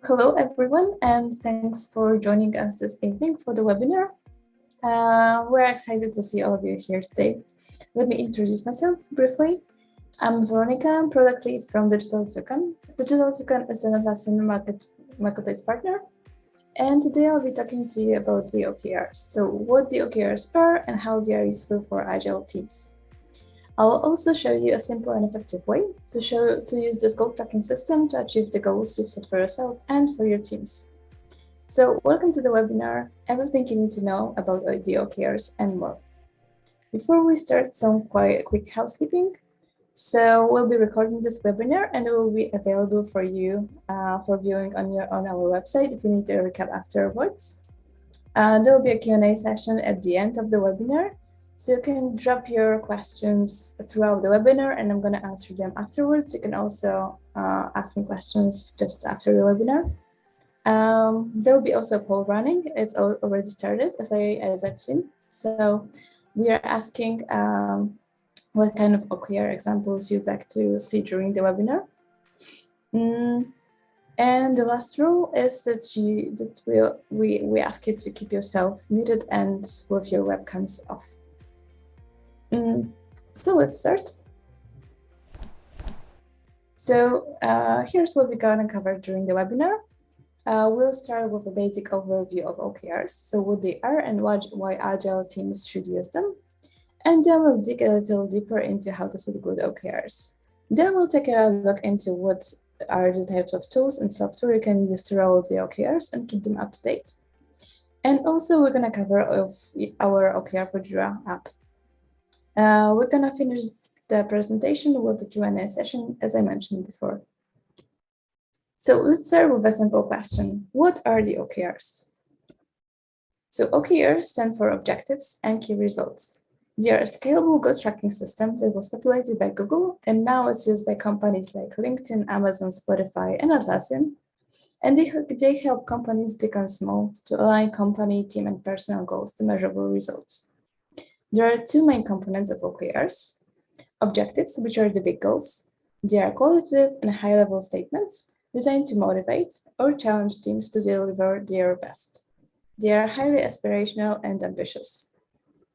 Hello, everyone, and thanks for joining us this evening for the webinar. We're excited to see all of you here today. Let me introduce myself briefly. I'm Veronica, product lead from Digital Toucan. Digital Toucan is an Atlassian marketplace partner, and today I'll be talking to you about the OKRs. So what the OKRs are and how they are useful for agile teams. I'll also show you a simple and effective way to use this goal tracking system to achieve the goals you've set for yourself and for your teams. So welcome to the webinar, everything you need to know about the OKRs and more. Before we start, some quick housekeeping. So we'll be recording this webinar and it will be available for you for viewing on our website if you need a recap afterwards. There will be a Q&A session at the end of the webinar. So you can drop your questions throughout the webinar and I'm going to answer them afterwards. You can also ask me questions just after the webinar. There will be also a poll running. It's already started as I've seen. So we are asking what kind of OKR examples you'd like to see during the webinar. And the last rule is that we ask you to keep yourself muted and with your webcams off. So let's start. So here's what we're going to cover during the webinar. We'll start with a basic overview of OKRs, so what they are and why agile teams should use them. And then we'll dig a little deeper into how to set good OKRs. Then we'll take a look into what are the types of tools and software you can use to roll the OKRs and keep them up to date. And also we're going to cover our OKR for Jira app. We're going to finish the presentation with the Q&A session, as I mentioned before. So let's start with a simple question. What are the OKRs? So OKRs stand for Objectives and Key Results. They are a scalable goal tracking system that was populated by Google, and now it's used by companies like LinkedIn, Amazon, Spotify, and Atlassian. And they help companies big and small to align company, team, and personal goals to measurable results. There are two main components of OKRs. Objectives, which are the big goals. They are qualitative and high-level statements designed to motivate or challenge teams to deliver their best. They are highly aspirational and ambitious.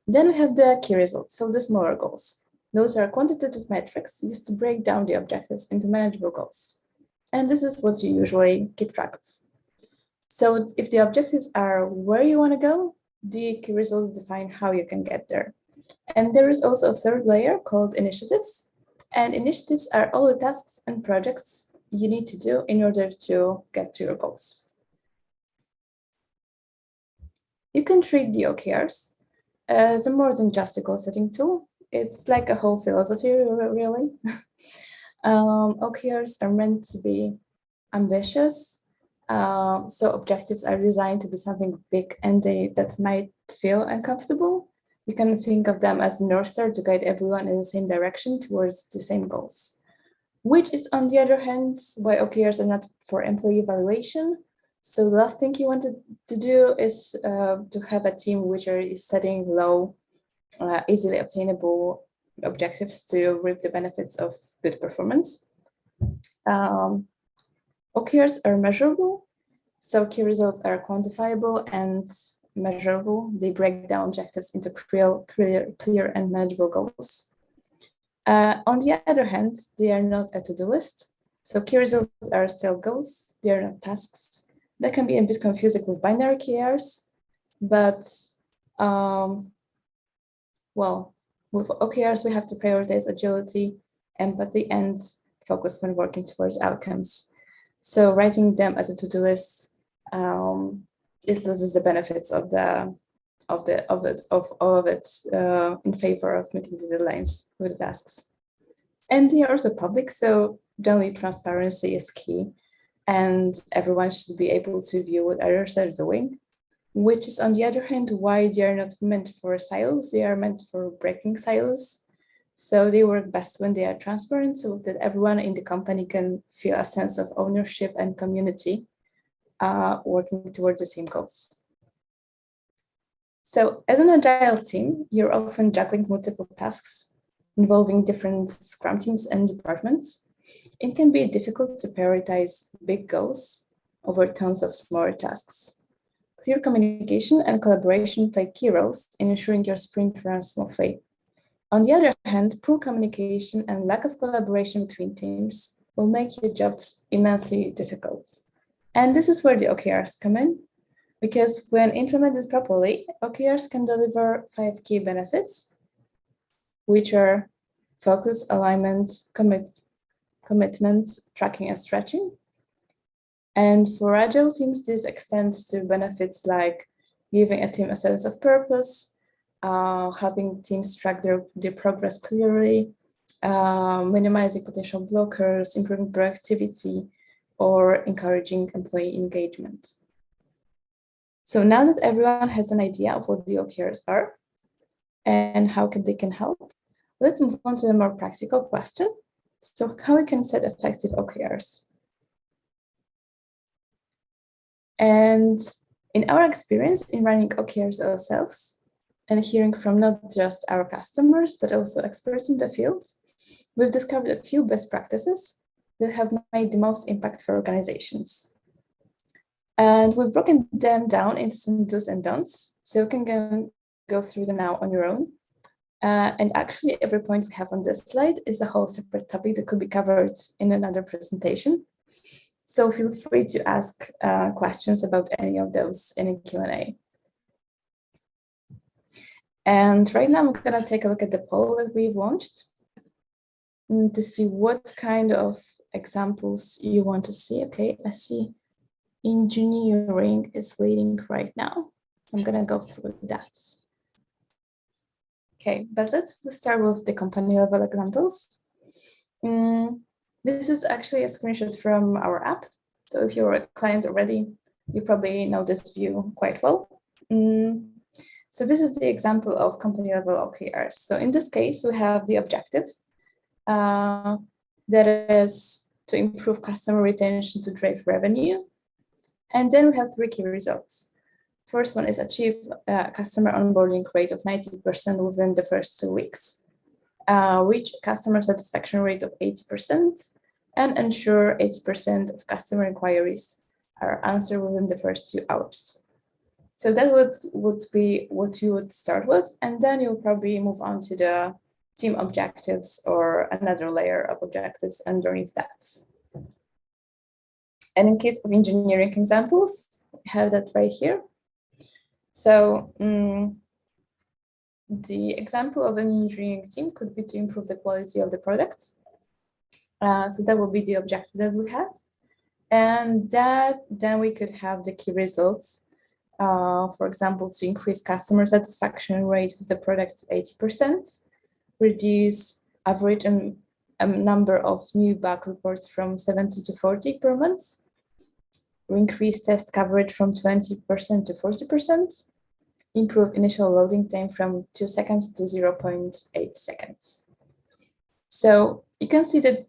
Then we have the key results, so the smaller goals. Those are quantitative metrics used to break down the objectives into manageable goals. And this is what you usually keep track of. So if the objectives are where you want to go, the key results define how you can get there. And there is also a third layer called initiatives. And initiatives are all the tasks and projects you need to do in order to get to your goals. You can treat the OKRs as more than just a goal-setting tool. It's like a whole philosophy, really. OKRs are meant to be ambitious. So objectives are designed to be something big and that might feel uncomfortable. You can think of them as a North Star to guide everyone in the same direction towards the same goals, which is, on the other hand, why OKRs are not for employee evaluation. So the last thing you want to do is to have a team which is setting low, easily obtainable objectives to reap the benefits of good performance. OKRs are measurable, so key results are quantifiable and measurable. They break down objectives into clear and manageable goals. On the other hand, they are not a to-do list. So key results are still goals, they are not tasks. That can be a bit confusing with binary KRs, but well, with OKRs, we have to prioritize agility, empathy, and focus when working towards outcomes. So writing them as a to-do list, it loses the benefits of all of it in favor of meeting the deadlines with the tasks. And they are also public, so generally transparency is key, and everyone should be able to view what others are doing, which is, on the other hand, why they are not meant for silos. They are meant for breaking silos. So they work best when they are transparent, so that everyone in the company can feel a sense of ownership and community working towards the same goals. So as an agile team, you're often juggling multiple tasks involving different Scrum teams and departments. It can be difficult to prioritize big goals over tons of smaller tasks. Clear communication and collaboration play key roles in ensuring your sprint runs smoothly. On the other hand, poor communication and lack of collaboration between teams will make your jobs immensely difficult. And this is where the OKRs come in, because when implemented properly, OKRs can deliver 5 key benefits, which are focus, alignment, commitment, tracking, and stretching. And for agile teams, this extends to benefits like giving a team a sense of purpose, helping teams track their progress clearly, minimizing potential blockers, improving productivity, or encouraging employee engagement. So now that everyone has an idea of what the OKRs are and how they can help, let's move on to the more practical question. So how we can set effective OKRs? And in our experience in running OKRs ourselves and hearing from not just our customers, but also experts in the field, we've discovered a few best practices that have made the most impact for organizations. And we've broken them down into some do's and don'ts, so you can go through them now on your own. And actually, every point we have on this slide is a whole separate topic that could be covered in another presentation. So feel free to ask questions about any of those in a Q&A. And right now, I'm going to take a look at the poll that we've launched to see what kind of examples you want to see. Okay, I see engineering is leading right now. I'm going to go through that. Okay, but let's start with the company level examples. This is actually a screenshot from our app. So if you're a client already, you probably know this view quite well. So this is the example of company level OKRs. So in this case, we have the objective that is to improve customer retention to drive revenue. And then we have 3 key results. First one is achieve a customer onboarding rate of 90% within the first 2 weeks, reach customer satisfaction rate of 80%, and ensure 80% of customer inquiries are answered within the first 2 hours. So that would be what you would start with, and then you'll probably move on to the team objectives or another layer of objectives underneath that. And in case of engineering examples, we have that right here. So the example of an engineering team could be to improve the quality of the product. So that would be the objective that we have. And then we could have the key results. For example, to increase customer satisfaction rate with the product to 80%, reduce average number of new bug reports from 70 to 40 per month, increase test coverage from 20% to 40%, improve initial loading time from 2 seconds to 0.8 seconds. So you can see that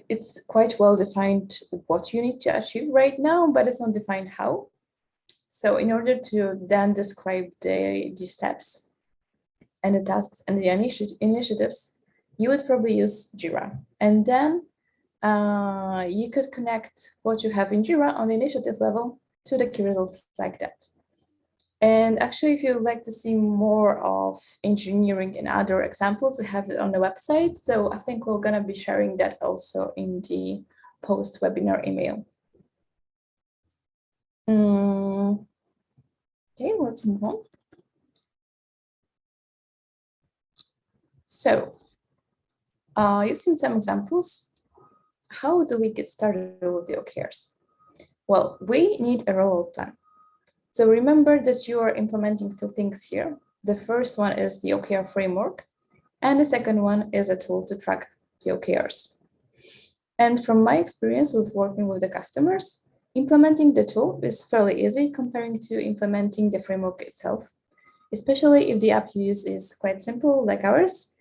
it's quite well defined what you need to achieve right now, but it's not defined how. So in order to then describe the steps and the tasks and the initiatives, you would probably use Jira. And then you could connect what you have in Jira on the initiative level to the key results like that. And actually, if you'd like to see more of engineering and other examples, we have it on the website. So I think we're going to be sharing that also in the post-webinar email. Okay, let's move on. So you've seen some examples. How do we get started with the OKRs? Well, we need a rollout plan. So remember that you are implementing 2 things here. The first one is the OKR framework, and the second one is a tool to track the OKRs. And from my experience with working with the customers, implementing the tool is fairly easy comparing to implementing the framework itself, especially if the app you use is quite simple like ours.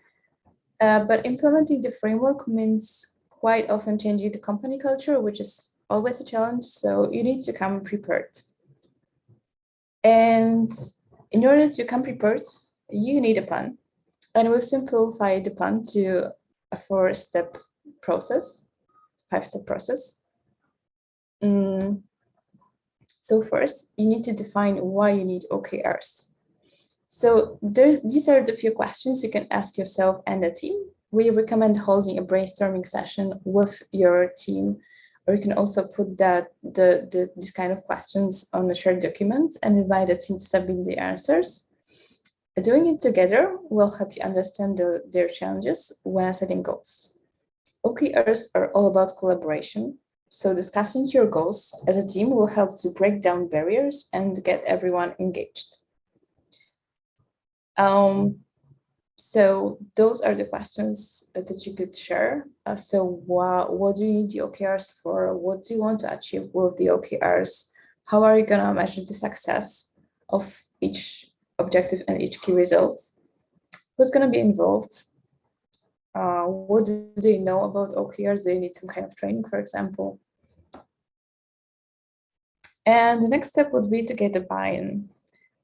But implementing the framework means quite often changing the company culture, which is always a challenge, so you need to come prepared. And in order to come prepared, you need a plan. And we've simplified the plan to a 5-step process. So first, you need to define why you need OKRs. So these are the few questions you can ask yourself and the team. We recommend holding a brainstorming session with your team, or you can also put these kind of questions on a shared document and invite the team to submit the answers. Doing it together will help you understand their challenges when setting goals. OKRs are all about collaboration, so discussing your goals as a team will help to break down barriers and get everyone engaged. So those are the questions that you could share. So what do you need the OKRs for? What do you want to achieve with the OKRs? How are you gonna measure the success of each objective and each key result? Who's gonna be involved? What do they know about OKRs? Do they need some kind of training, for example? And the next step would be to get a buy-in.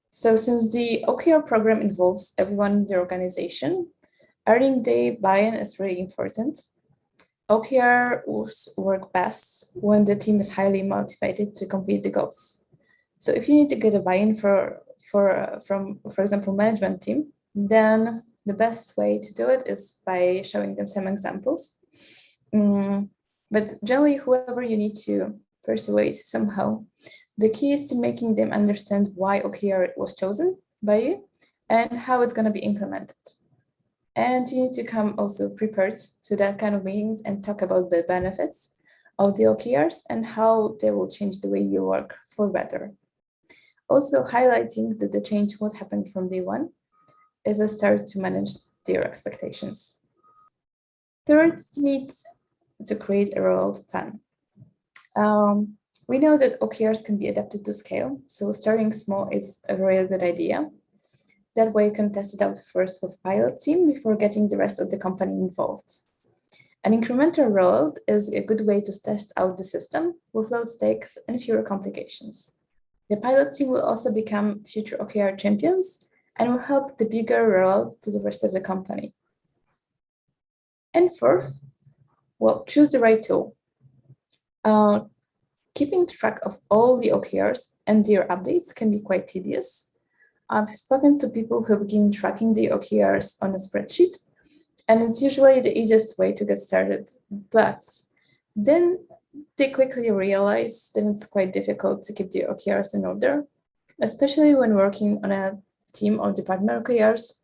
So since the OKR program involves everyone in the organization, earning the buy-in is really important. OKRs work best when the team is highly motivated to complete the goals. So if you need to get a buy-in from, for example, management team, then the best way to do it is by showing them some examples. But generally, whoever you need to persuade somehow, the key is to making them understand why OKR was chosen by you and how it's going to be implemented. And you need to come also prepared to that kind of meetings and talk about the benefits of the OKRs and how they will change the way you work for better. Also highlighting that the change would happen from day one is a start to manage their expectations. Third, you need to create a rollout plan. We know that OKRs can be adapted to scale, so starting small is a really good idea. That way you can test it out first with pilot team before getting the rest of the company involved. An incremental rollout is a good way to test out the system with low stakes and fewer complications. The pilot team will also become future OKR champions and will help the bigger rollout to the rest of the company. And fourth, well, choose the right tool. Keeping track of all the OKRs and their updates can be quite tedious. I've spoken to people who begin tracking the OKRs on a spreadsheet, and it's usually the easiest way to get started. But then they quickly realize that it's quite difficult to keep the OKRs in order, especially when working on a team or department OKRs.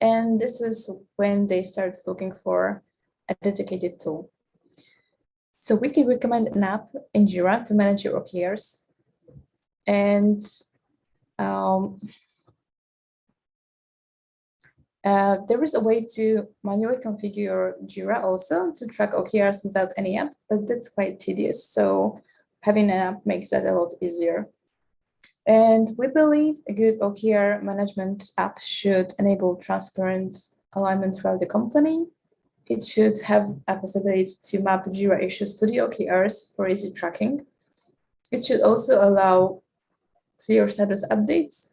And this is when they start looking for a dedicated tool. So we can recommend an app in Jira to manage your OKRs. And there is a way to manually configure your Jira also to track OKRs without any app, but that's quite tedious. So having an app makes that a lot easier. And we believe a good OKR management app should enable transparent alignment throughout the company. It should have a possibility to map Jira issues to the OKRs for easy tracking. It should also allow clear status updates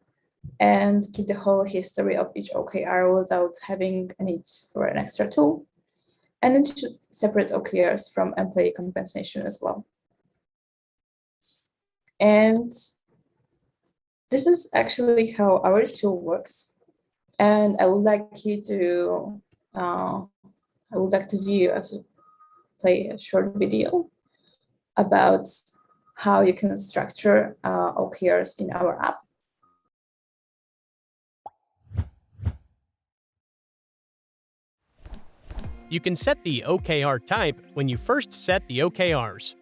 and keep the whole history of each OKR without having a need for an extra tool. And it should separate OKRs from employee compensation as well. And this is actually how our tool works. And I would like to play a short video about how you can structure OKRs in our app. You can set the OKR type when you first set the OKRs,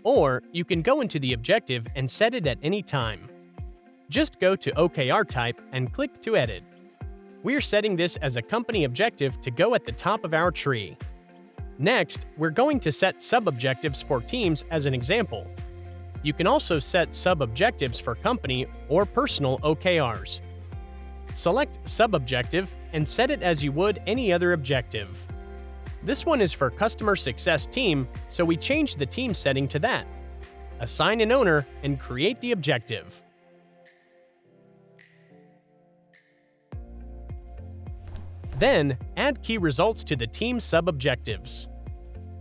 or you can go into the objective and set it at any time. Just go to OKR type and click to edit. We're setting this as a company objective to go at the top of our tree. Next, we're going to set sub-objectives for teams as an example. You can also set sub-objectives for company or personal OKRs. Select sub-objective and set it as you would any other objective. This one is for customer success team, so we change the team setting to that. Assign an owner and create the objective. Then, add key results to the team sub-objectives.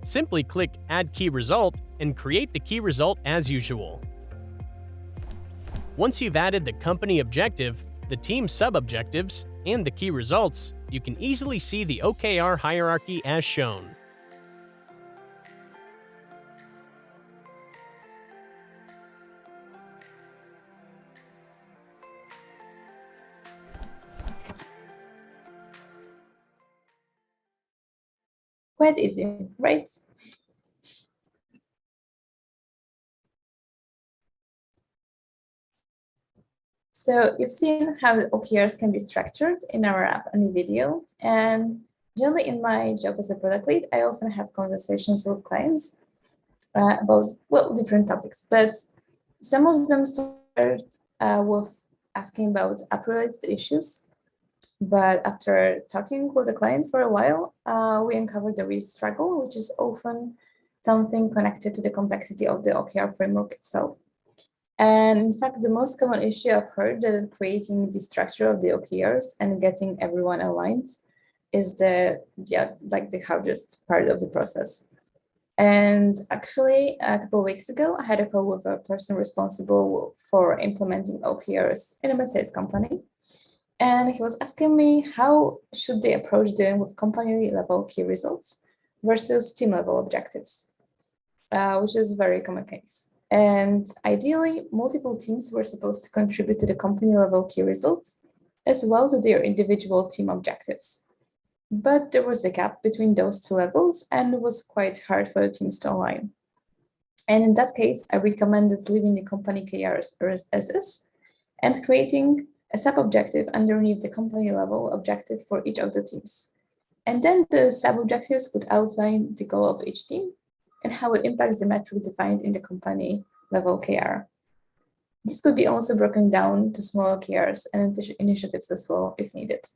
Simply click Add Key Result and create the key result as usual. Once you've added the company objective, the team sub-objectives, and the key results, you can easily see the OKR hierarchy as shown. Quite easy, right? So you've seen how the OKRs can be structured in our app and the video. And generally in my job as a product lead, I often have conversations with clients about, well, different topics, but some of them start with asking about app-related issues. But after talking with the client for a while, we uncovered the real struggle, which is often something connected to the complexity of the OKR framework itself. And in fact, the most common issue I've heard that creating the structure of the OKRs and getting everyone aligned is the hardest part of the process. And actually, a couple of weeks ago, I had a call with a person responsible for implementing OKRs in a mid-sized company. And he was asking me how should they approach dealing with company level key results versus team level objectives, which is a very common case. And ideally, multiple teams were supposed to contribute to the company level key results as well to their individual team objectives. But there was a gap between those two levels, and it was quite hard for the teams to align. And in that case, I recommended leaving the company KRs as is and creating a sub-objective underneath the company level objective for each of the teams. And then the sub-objectives could outline the goal of each team and how it impacts the metric defined in the company level KR. This could be also broken down to smaller KRs and initiatives as well if needed.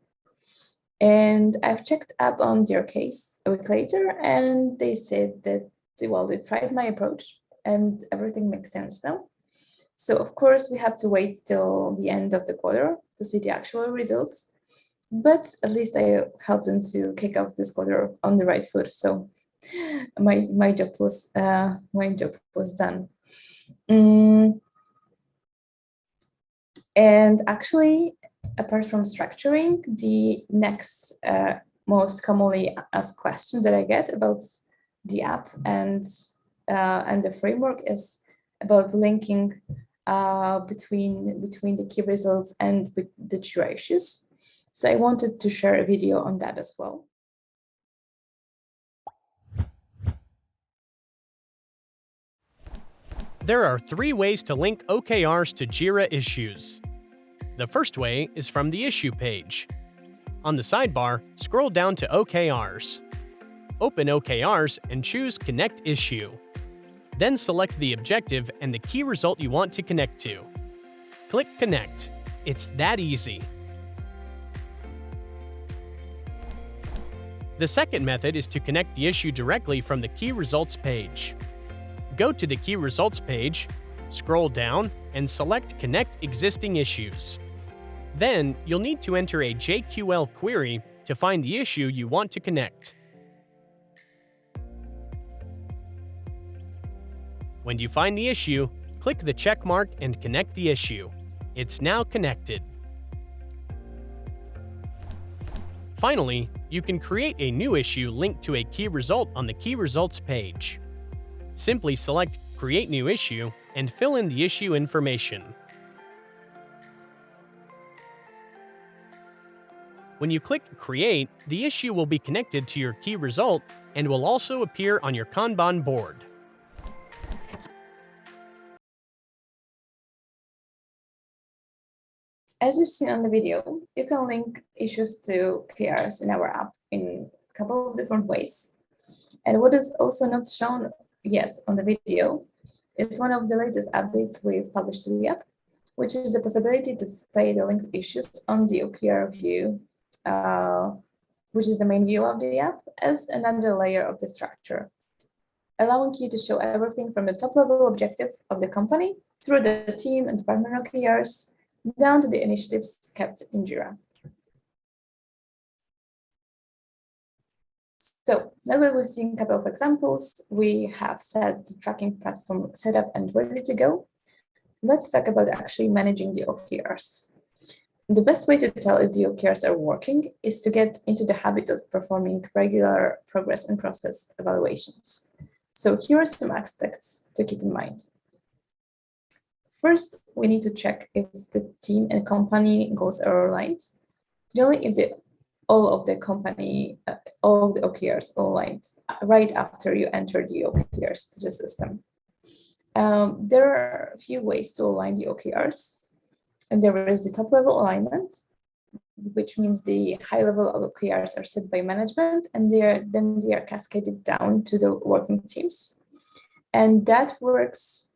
And I've checked up on their case a week later, and they said that, well, they tried my approach and everything makes sense now. So of course, we have to wait till the end of the quarter to see the actual results, but at least I helped them to kick off this quarter on the right foot. So my job was done. And actually, apart from structuring, the next most commonly asked question that I get about the app and the framework is about linking between the key results and the Jira issues. So I wanted to share a video on that as well. There are 3 ways to link OKRs to Jira issues. The first way is from the issue page. On the sidebar, scroll down to OKRs. Open OKRs and choose Connect Issue. Then select the objective and the key result you want to connect to. Click Connect. It's that easy. The second method is to connect the issue directly from the Key Results page. Go to the Key Results page, scroll down, and select Connect Existing Issues. Then, you'll need to enter a JQL query to find the issue you want to connect. When you find the issue, click the check mark and connect the issue. It's now connected. Finally, you can create a new issue linked to a key result on the Key Results page. Simply select Create New Issue and fill in the issue information. When you click Create, the issue will be connected to your key result and will also appear on your Kanban board. As you've seen on the video, you can link issues to KRs in our app in a couple of different ways. And what is also not shown yet on the video is one of the latest updates we've published to the app, which is the possibility to display the linked issues on the OKR view, which is the main view of the app, as another layer of the structure, allowing you to show everything from the top-level objective of the company through the team and department OKRs, down to the initiatives kept in Jira. So now that we've seen a couple of examples, we have set the tracking platform set up and ready to go. let's talk about actually managing the OKRs. The best way to tell if the OKRs are working is to get into the habit of performing regular progress and process evaluations. So here are some aspects to keep in mind. First, we need to check if the team and company goals are aligned. Generally, if all of the OKRs are aligned right after you enter the OKRs to the system. There are a few ways to align the OKRs. And there is the top-level alignment, which means the high-level OKRs are set by management, and then they are cascaded down to the working teams. And that works,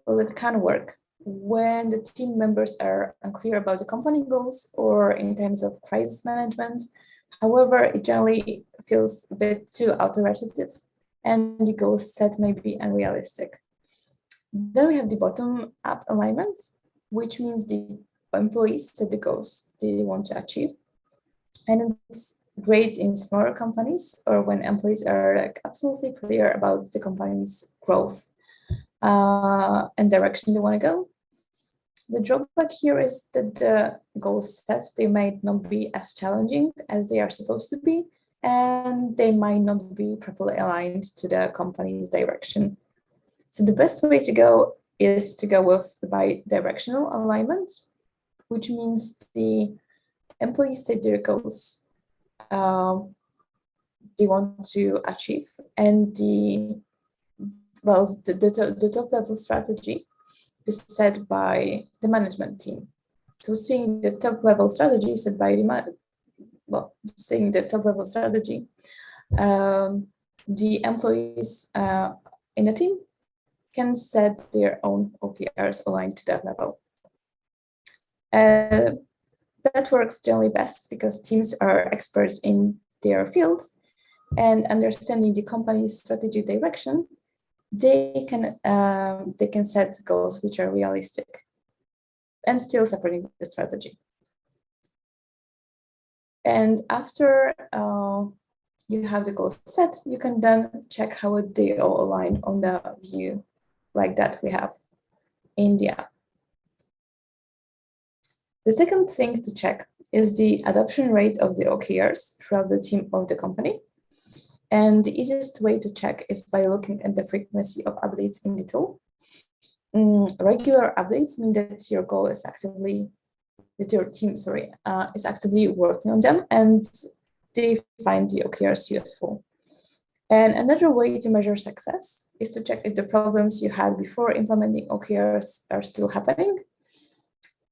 well, it can work when the team members are unclear about the company goals or in terms of crisis management. However, it generally feels a bit too authoritative, and the goals set may be unrealistic. Then we have the bottom-up alignment, which means the employees set the goals they want to achieve. And it's great in smaller companies or when employees are like absolutely clear about the company's growth and direction they want to go. The drawback here is that the goals set, they might not be as challenging as they are supposed to be, and they might not be properly aligned to the company's direction. So the best way to go is to go with the bi-directional alignment, which means the employees set their goals they want to achieve, and the top level strategy is set by the management team. So seeing the top level strategy set by the employees in the team can set their own OKRs aligned to that level. That works generally best because teams are experts in their field, and understanding the company's strategic direction, they can set goals which are realistic and still supporting the strategy. And after you have the goals set, you can then check how they all align on the view like that we have in the app. The second thing to check is the adoption rate of the OKRs throughout the team of the company. And the easiest way to check is by looking at the frequency of updates in the tool. Regular updates mean that your goal is your team is actively working on them and they find the OKRs useful. And another way to measure success is to check if the problems you had before implementing OKRs are still happening.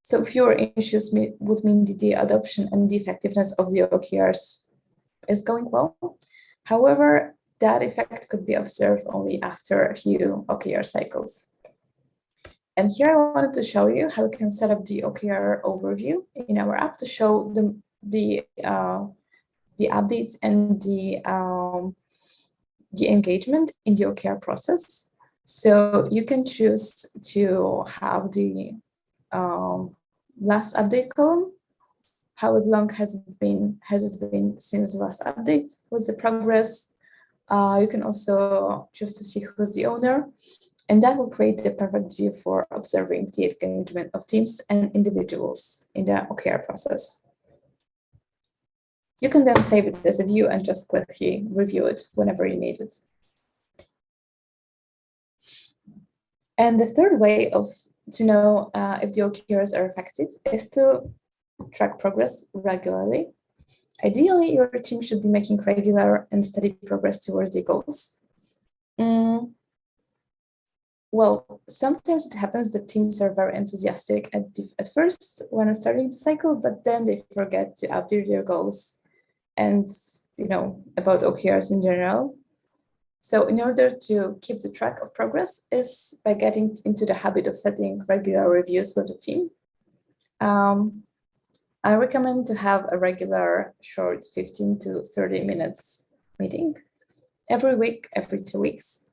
So fewer issues would mean that the adoption and the effectiveness of the OKRs is going well. However, that effect could be observed only after a few OKR cycles. And here I wanted to show you how we can set up the OKR overview in our app to show the updates and the engagement in the OKR process. So you can choose to have the last update column. How long has it been since the last update? What's the progress? You can also choose to see who's the owner, and that will create the perfect view for observing the engagement of teams and individuals in the OKR process. You can then save it as a view and just quickly review it whenever you need it. And the third way to know if the OKRs are effective is to track progress regularly. Ideally, your team should be making regular and steady progress towards the goals. Well, sometimes it happens that teams are very enthusiastic at first when starting the cycle, but then they forget to update their goals and about OKRs in general. So in order to keep the track of progress is by getting into the habit of setting regular reviews with the team. I recommend to have a regular short 15 to 30 minutes meeting every week, every 2 weeks,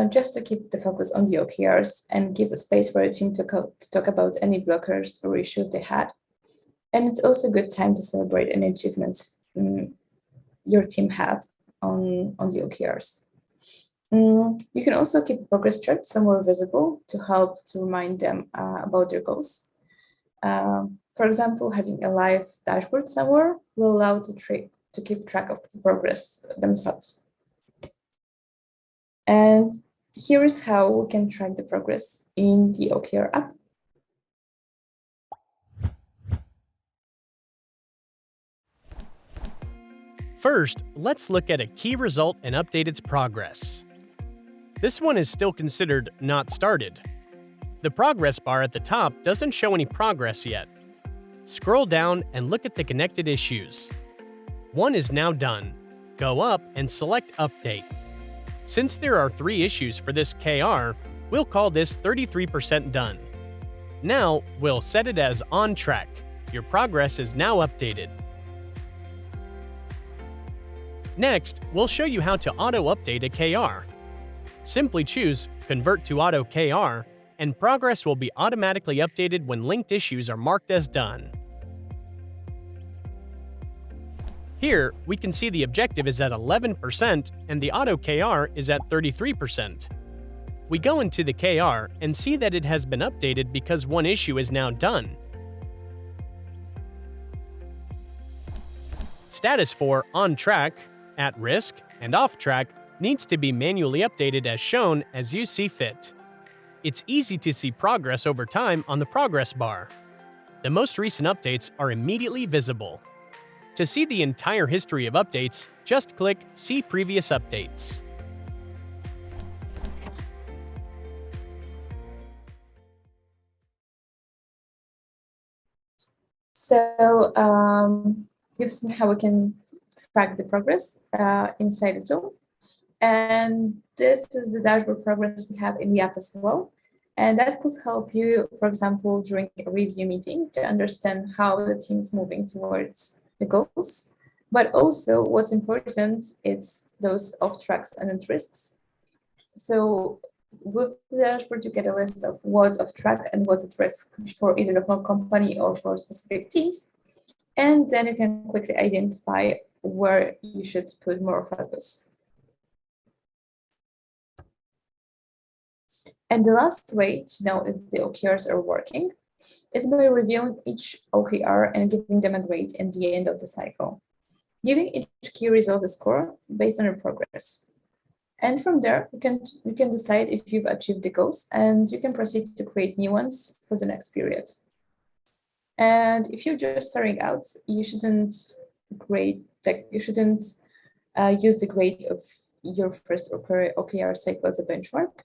just to keep the focus on the OKRs and give a space for the team to talk about any blockers or issues they had. And it's also a good time to celebrate any achievements your team had on the OKRs. You can also keep a progress chart somewhere visible to help to remind them about their goals. For example, having a live dashboard somewhere will allow to keep track of the progress themselves. And here is how we can track the progress in the OKR app. First, let's look at a key result and update its progress. This one is still considered not started. The progress bar at the top doesn't show any progress yet. Scroll down and look at the connected issues. One is now done. Go up and select Update. Since there are 3 issues for this KR, we'll call this 33% done. Now, we'll set it as On Track. Your progress is now updated. Next, we'll show you how to auto-update a KR. Simply choose Convert to Auto KR, and progress will be automatically updated when linked issues are marked as done. Here, we can see the objective is at 11% and the Auto KR is at 33%. We go into the KR and see that it has been updated because one issue is now done. Status for On Track, At Risk, and Off Track needs to be manually updated as shown as you see fit. It's easy to see progress over time on the progress bar. The most recent updates are immediately visible. To see the entire history of updates, just click See Previous Updates. So you've seen how we can track the progress inside the tool. And this is the dashboard progress we have in the app as well. And that could help you, for example, during a review meeting to understand how the team is moving towards the goals. But also what's important is those off tracks and at risks. So with the dashboard, you get a list of what's off track and what's at risk for either the whole company or for specific teams. And then you can quickly identify where you should put more focus. And the last way to know if the OKRs are working is by reviewing each OKR and giving them a grade at the end of the cycle, giving each key result a score based on your progress. And from there, you can decide if you've achieved the goals, and you can proceed to create new ones for the next period. And if you're just starting out, you shouldn't use the grade of your first OKR cycle as a benchmark.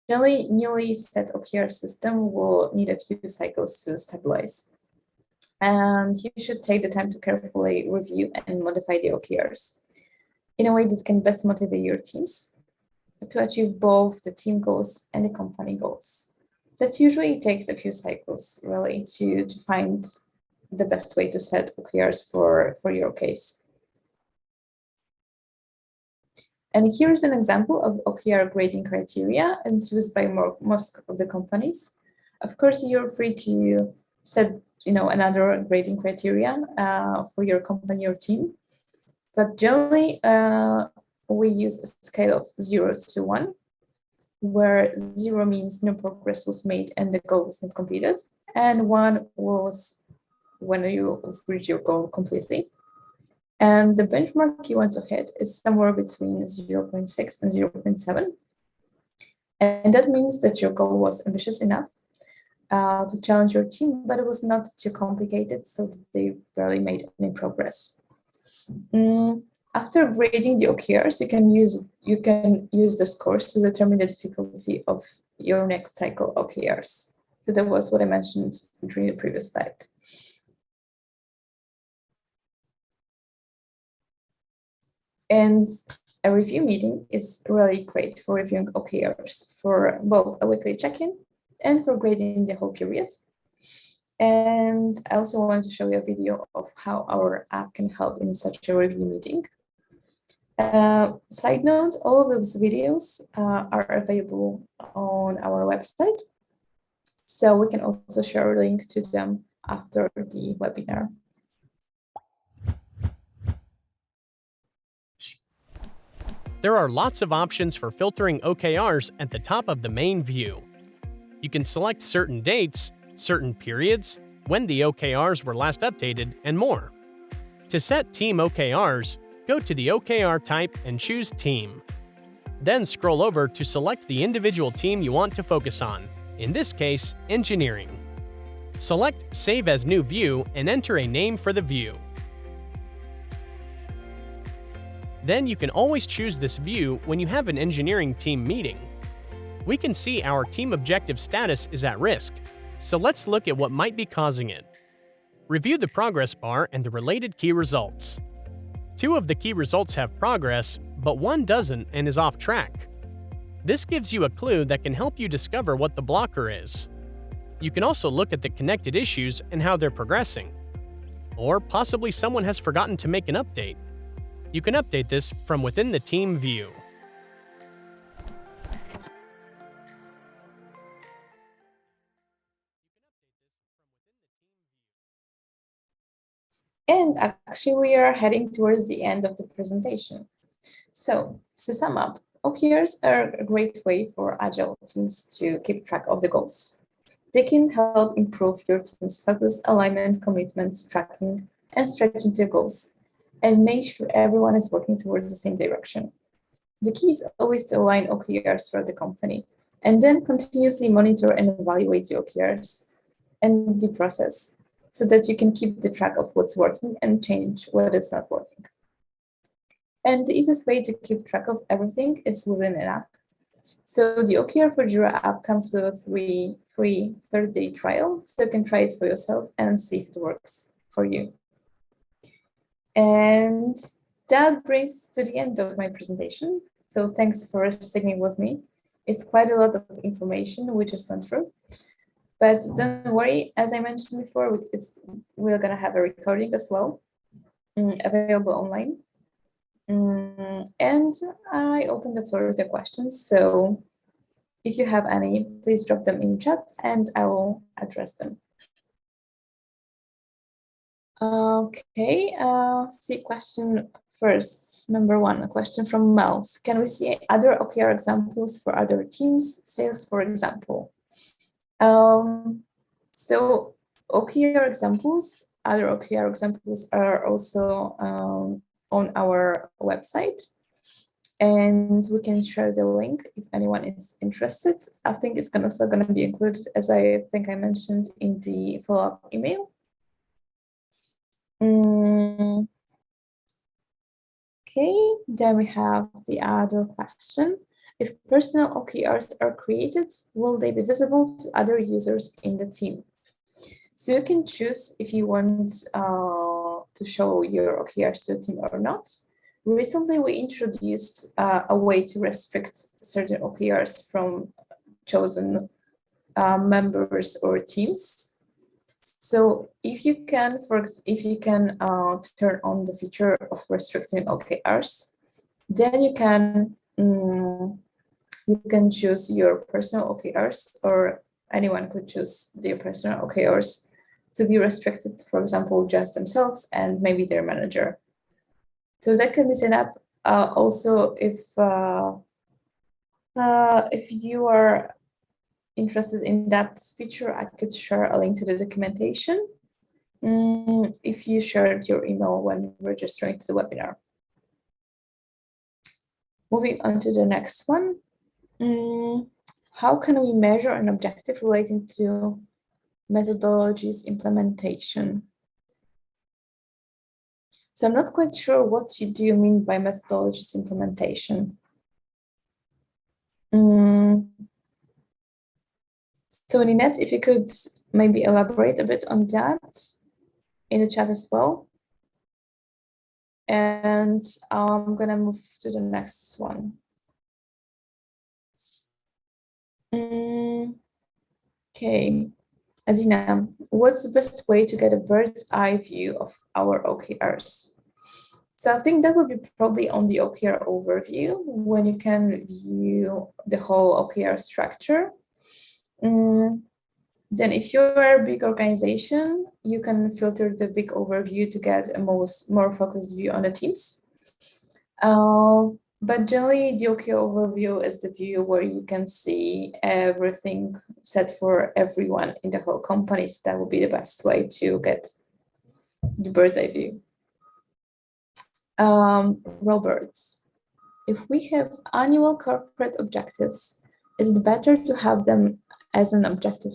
Generally, newly set OKR system will need a few cycles to stabilize. And you should take the time to carefully review and modify the OKRs in a way that can best motivate your teams to achieve both the team goals and the company goals. That usually takes a few cycles, really, to find the best way to set OKRs for your case. And here's an example of OKR grading criteria, and it's used by most of the companies. Of course, you're free to set another grading criteria for your company or team. But generally, we use a scale of 0 to 1, where 0 means no progress was made and the goal was not completed, and 1 was when you reach your goal completely. And the benchmark you want to hit is somewhere between 0.6 and 0.7. And that means that your goal was ambitious enough to challenge your team, but it was not too complicated, so that they barely made any progress. After grading the OKRs, you can use the scores to determine the difficulty of your next cycle OKRs. So that was what I mentioned during the previous slide. And a review meeting is really great for reviewing OKRs for both a weekly check-in and for grading the whole period. And I also wanted to show you a video of how our app can help in such a review meeting. Side note, all of those videos are available on our website. So we can also share a link to them after the webinar. There are lots of options for filtering OKRs at the top of the main view. You can select certain dates, certain periods, when the OKRs were last updated, and more. To set Team OKRs, go to the OKR type and choose Team. Then scroll over to select the individual team you want to focus on, in this case, engineering. Select Save as New View and enter a name for the view. Then you can always choose this view when you have an engineering team meeting. We can see our team objective status is at risk, so let's look at what might be causing it. Review the progress bar and the related key results. 2 of the key results have progress, but 1 doesn't and is off track. This gives you a clue that can help you discover what the blocker is. You can also look at the connected issues and how they're progressing. Or possibly someone has forgotten to make an update. You can update this from within the team view. And actually, we are heading towards the end of the presentation. So, to sum up, OKRs are a great way for agile teams to keep track of the goals. They can help improve your team's focus, alignment, commitment, tracking, and stretching to goals, and make sure everyone is working towards the same direction. The key is always to align OKRs for the company, and then continuously monitor and evaluate the OKRs and the process, so that you can keep the track of what's working and change what is not working. And the easiest way to keep track of everything is within an app. So the OKR for Jira app comes with a free 30-day trial, so you can try it for yourself and see if it works for you. And that brings to the end of my presentation. So thanks for sticking with me. It's quite a lot of information we just went through. But don't worry, as I mentioned before, we're going to have a recording as well, available online. And I open the floor to questions. So if you have any, please drop them in chat and I will address them. Okay, see question first. Number 1, a question from Mels. Can we see other OKR examples for other teams, sales, for example? So OKR examples, other OKR examples are also on our website, and we can share the link if anyone is interested. I think it's also going to be included, as I think I mentioned, in the follow-up email. Okay, then we have the other question. If personal OKRs are created, will they be visible to other users in the team? So you can choose if you want to show your OKRs to the team or not. Recently, we introduced a way to restrict certain OKRs from chosen members or teams. So if you can turn on the feature of restricting OKRs, then you can choose your personal OKRs, or anyone could choose their personal OKRs to be restricted, for example, just themselves and maybe their manager. So that can be set up. Also, if you are interested in that feature, I could share a link to the documentation if you shared your email when registering to the webinar. Moving on to the next one. How can we measure an objective relating to methodologies implementation? So I'm not quite sure what do you mean by methodologies implementation. So Ninette, if you could maybe elaborate a bit on that in the chat as well. And I'm gonna move to the next one. Okay, Adina, what's the best way to get a bird's eye view of our OKRs? So I think that would be probably on the OKR overview, when you can view the whole OKR structure. Then if you're a big organization, you can filter the big overview to get a more focused view on the teams. But generally, the OKR overview is the view where you can see everything set for everyone in the whole company. So that would be the best way to get the bird's eye view. Roberts, if we have annual corporate objectives, is it better to have them as an objective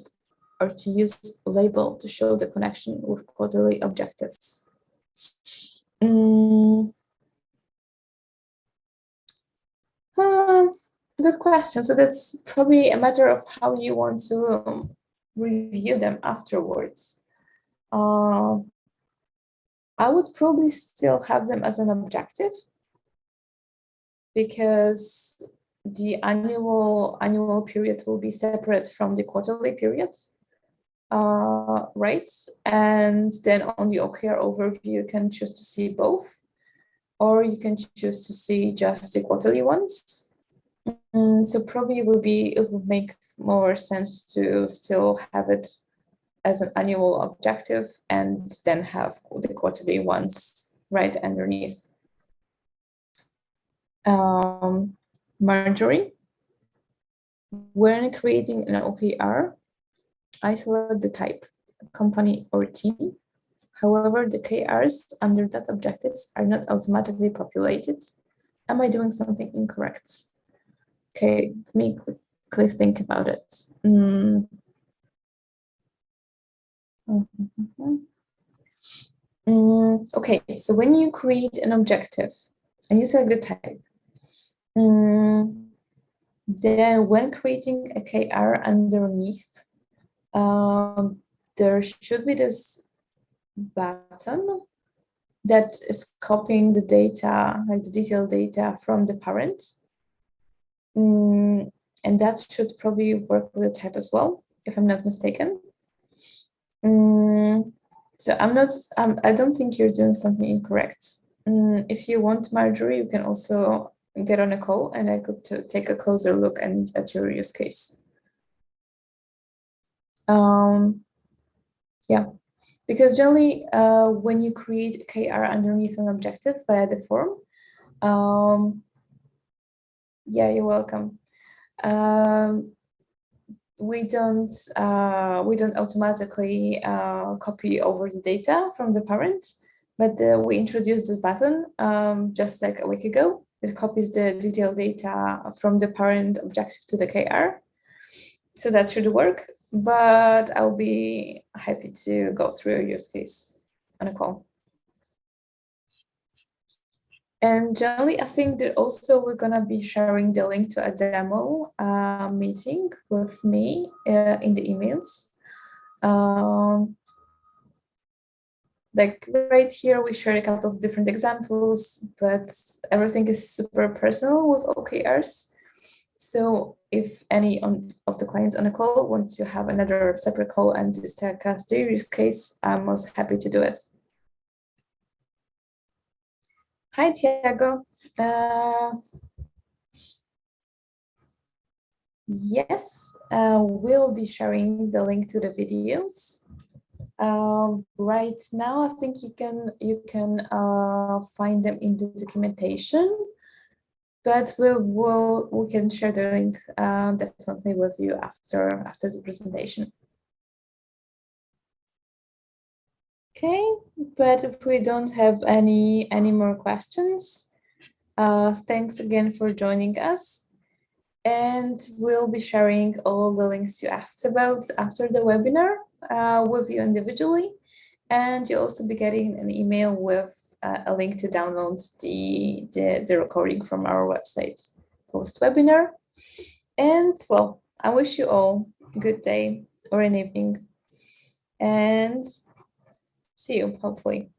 or to use a label to show the connection with quarterly objectives? Good question. So that's probably a matter of how you want to review them afterwards. I would probably still have them as an objective because the annual period will be separate from the quarterly period, right? And then on the OKR overview, you can choose to see both, or you can choose to see just the quarterly ones. So probably it would make more sense to still have it as an annual objective and then have the quarterly ones right underneath. Marjorie, when creating an OKR, I select the type, company or team. However, the KRs under that objectives are not automatically populated. Am I doing something incorrect? Okay, let me quickly think about it. Okay, so when you create an objective and you select the type, then when creating a KR underneath, there should be this button that is copying the data, like the detailed data from the parent. And that should probably work with the type as well, if I'm not mistaken. So I don't think you're doing something incorrect. If you want, Marjorie, you can also get on a call and I could take a closer look at your use case. Yeah, because generally, when you create a KR underneath an objective via the form, yeah, you're welcome. We don't automatically copy over the data from the parent, but we introduced this button just like a week ago. It copies the detailed data from the parent objective to the KR. So that should work, but I'll be happy to go through your use case on a call. And generally, I think that also we're gonna be sharing the link to a demo meeting with me in the emails. Like right here, we shared a couple of different examples, but everything is super personal with OKRs. So if any of the clients on the call want to have another separate call and discuss their use case, I'm most happy to do it. Hi, Tiago. Yes, we'll be sharing the link to the videos. Right now, I think you can find them in the documentation, but we can share the link definitely with you after the presentation. Okay, but if we don't have any more questions, thanks again for joining us. And we'll be sharing all the links you asked about after the webinar with you individually. And you'll also be getting an email with a link to download the recording from our website post-webinar. And well, I wish you all a good day or an evening. And see you, hopefully.